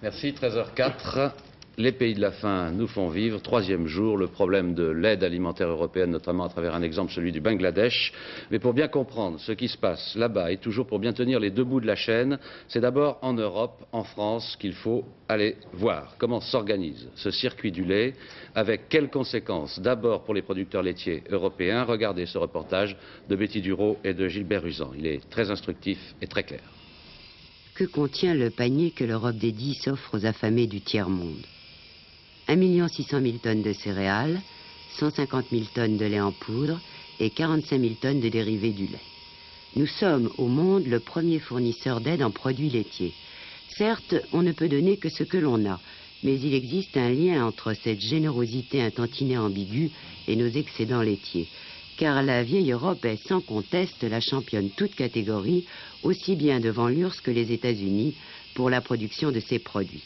Merci, 13h04. Les pays de la faim nous font vivre. Troisième jour, le problème de l'aide alimentaire européenne, notamment à travers un exemple, celui du Bangladesh. Mais pour bien comprendre ce qui se passe là-bas et toujours pour bien tenir les deux bouts de la chaîne, c'est d'abord en Europe, en France, qu'il faut aller voir comment s'organise ce circuit du lait, avec quelles conséquences d'abord pour les producteurs laitiers européens. Regardez ce reportage de Betty Duro et de Gilbert Ruzan. Il est très instructif et très clair. Que contient le panier que l'Europe des 10 offre aux affamés du tiers-monde? 1 600 000 tonnes de céréales, 150 000 tonnes de lait en poudre et 45 000 tonnes de dérivés du lait. Nous sommes au monde le premier fournisseur d'aide en produits laitiers. Certes, on ne peut donner que ce que l'on a, mais il existe un lien entre cette générosité un tantinet ambiguë et nos excédents laitiers. Car la vieille Europe est sans conteste la championne toute catégorie, aussi bien devant l'URSS que les États-Unis, pour la production de ces produits.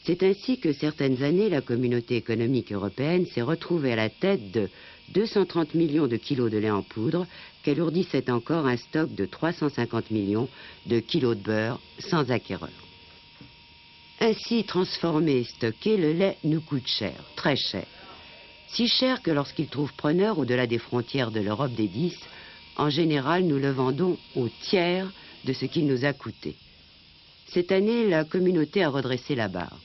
C'est ainsi que certaines années, la communauté économique européenne s'est retrouvée à la tête de 230 millions de kilos de lait en poudre, qu'alourdissait encore un stock de 350 millions de kilos de beurre sans acquéreur. Ainsi transformé et stocké, le lait nous coûte cher, très cher. Si cher que lorsqu'il trouve preneur au-delà des frontières de l'Europe des 10, en général, nous le vendons au tiers de ce qu'il nous a coûté. Cette année, la communauté a redressé la barre.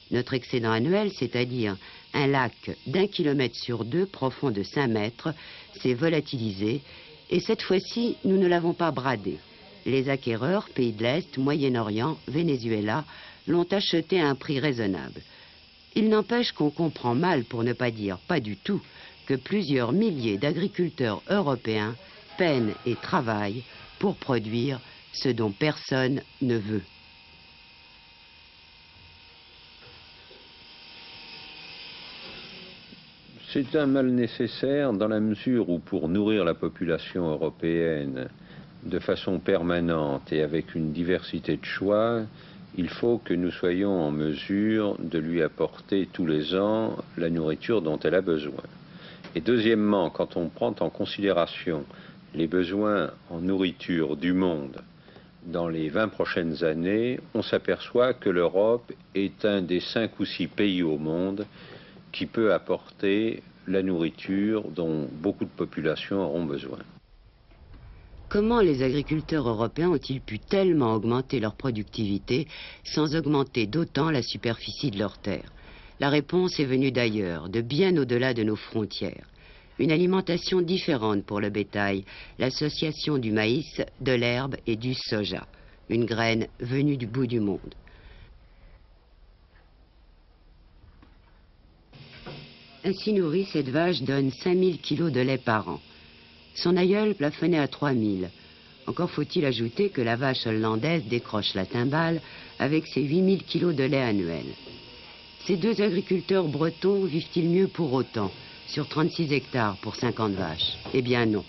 Notre excédent annuel, c'est-à-dire un lac d'1 kilomètre sur 2, profond de 5 mètres, s'est volatilisé et cette fois-ci, nous ne l'avons pas bradé. Les acquéreurs, pays de l'Est, Moyen-Orient, Venezuela, l'ont acheté à un prix raisonnable. Il n'empêche qu'on comprend mal, pour ne pas dire pas du tout, que plusieurs milliers d'agriculteurs européens peinent et travaillent pour produire ce dont personne ne veut. C'est un mal nécessaire dans la mesure où pour nourrir la population européenne de façon permanente et avec une diversité de choix, il faut que nous soyons en mesure de lui apporter tous les ans la nourriture dont elle a besoin. Et deuxièmement, quand on prend en considération les besoins en nourriture du monde dans les 20 prochaines années, on s'aperçoit que l'Europe est un des 5 ou 6 pays au monde qui peut apporter la nourriture dont beaucoup de populations auront besoin. Comment les agriculteurs européens ont-ils pu tellement augmenter leur productivité sans augmenter d'autant la superficie de leurs terres? La réponse est venue d'ailleurs, de bien au-delà de nos frontières. Une alimentation différente pour le bétail, l'association du maïs, de l'herbe et du soja, une graine venue du bout du monde. Ainsi nourrie, cette vache donne 5000 kilos de lait par an. Son aïeul plafonnait à 3000. Encore faut-il ajouter que la vache hollandaise décroche la timbale avec ses 8000 kilos de lait annuel. Ces deux agriculteurs bretons vivent-ils mieux pour autant, sur 36 hectares pour 50 vaches? Eh bien non.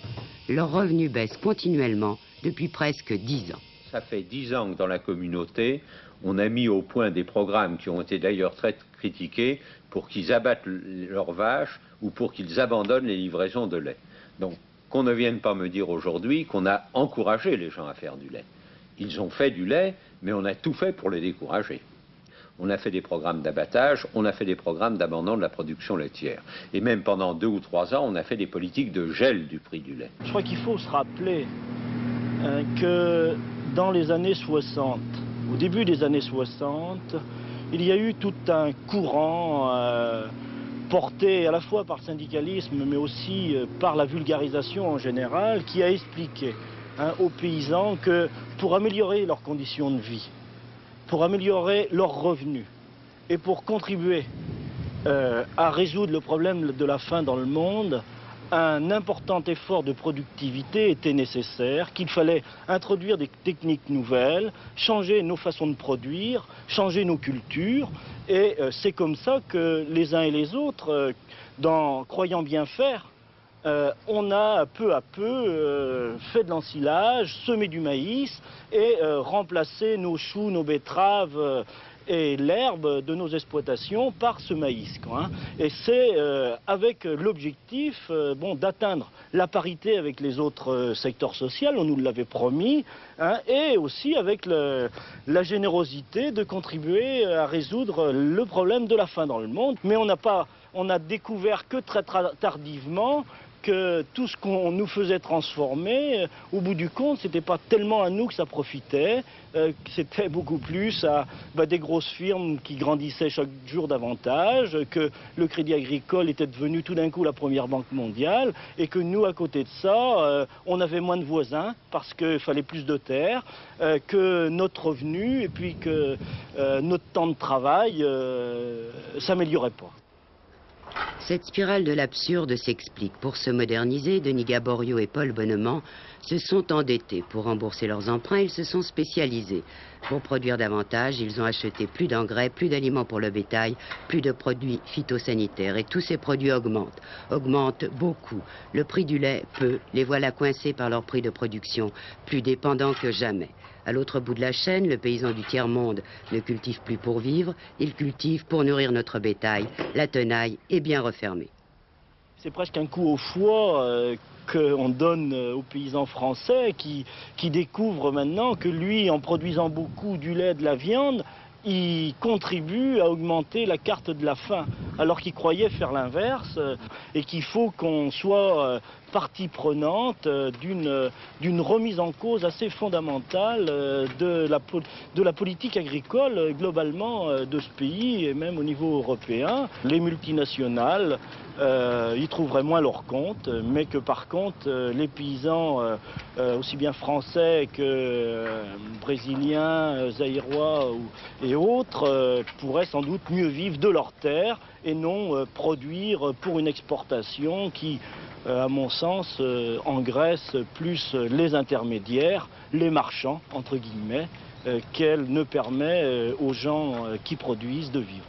Leurs revenus baissent continuellement depuis presque 10 ans. Ça fait 10 ans que dans la communauté, on a mis au point des programmes qui ont été d'ailleurs très critiqués pour qu'ils abattent leurs vaches ou pour qu'ils abandonnent les livraisons de lait. Donc, qu'on ne vienne pas me dire aujourd'hui qu'on a encouragé les gens à faire du lait. Ils ont fait du lait, mais on a tout fait pour les décourager. On a fait des programmes d'abattage, on a fait des programmes d'abandon de la production laitière. Et même pendant 2 ou 3 ans, on a fait des politiques de gel du prix du lait. Je crois qu'il faut se rappeler que dans les années 60, au début des années 60, il y a eu tout un courant porté à la fois par le syndicalisme, mais aussi par la vulgarisation en général, qui a expliqué aux paysans que pour améliorer leurs conditions de vie, pour améliorer leurs revenus et pour contribuer à résoudre le problème de la faim dans le monde, un important effort de productivité était nécessaire, qu'il fallait introduire des techniques nouvelles, changer nos façons de produire, changer nos cultures. Et c'est comme ça que les uns et les autres, croyant bien faire, on a peu à peu fait de l'ensilage, semé du maïs et remplacé nos choux, nos betteraves et l'herbe de nos exploitations par ce maïs, quoi, hein. Et c'est avec l'objectif d'atteindre la parité avec les autres secteurs sociaux, on nous l'avait promis, hein, et aussi avec la générosité de contribuer à résoudre le problème de la faim dans le monde. Mais on a découvert que très tardivement que tout ce qu'on nous faisait transformer, au bout du compte, c'était pas tellement à nous que ça profitait, c'était beaucoup plus à des grosses firmes qui grandissaient chaque jour davantage, que le Crédit Agricole était devenu tout d'un coup la première banque mondiale, et que nous, à côté de ça, on avait moins de voisins parce qu'il fallait plus de terre, que notre revenu et puis que notre temps de travail s'améliorait pas. Cette spirale de l'absurde s'explique. Pour se moderniser, Denis Gaboriau et Paul Bonnement se sont endettés. Pour rembourser leurs emprunts, ils se sont spécialisés. Pour produire davantage, ils ont acheté plus d'engrais, plus d'aliments pour le bétail, plus de produits phytosanitaires. Et tous ces produits augmentent beaucoup. Le prix du lait, peu. Les voilà coincés par leur prix de production, plus dépendants que jamais. À l'autre bout de la chaîne, le paysan du tiers-monde ne cultive plus pour vivre, il cultive pour nourrir notre bétail. La tenaille est bien refermée. C'est presque un coup au foie qu'on donne aux paysans français qui découvrent maintenant que lui, en produisant beaucoup du lait, de la viande, il contribue à augmenter la carte de la faim, alors qu'il croyait faire l'inverse, et qu'il faut qu'on soit partie prenante d'une remise en cause assez fondamentale de la politique agricole globalement de ce pays, et même au niveau européen. Les multinationales y trouveraient moins leur compte, mais que par contre les paysans, aussi bien français que brésiliens, zaïrois et autres, pourraient sans doute mieux vivre de leurs terres et non produire pour une exportation qui, à mon sens, engraisse plus les intermédiaires, les marchands, entre guillemets, qu'elle ne permet aux gens qui produisent de vivre.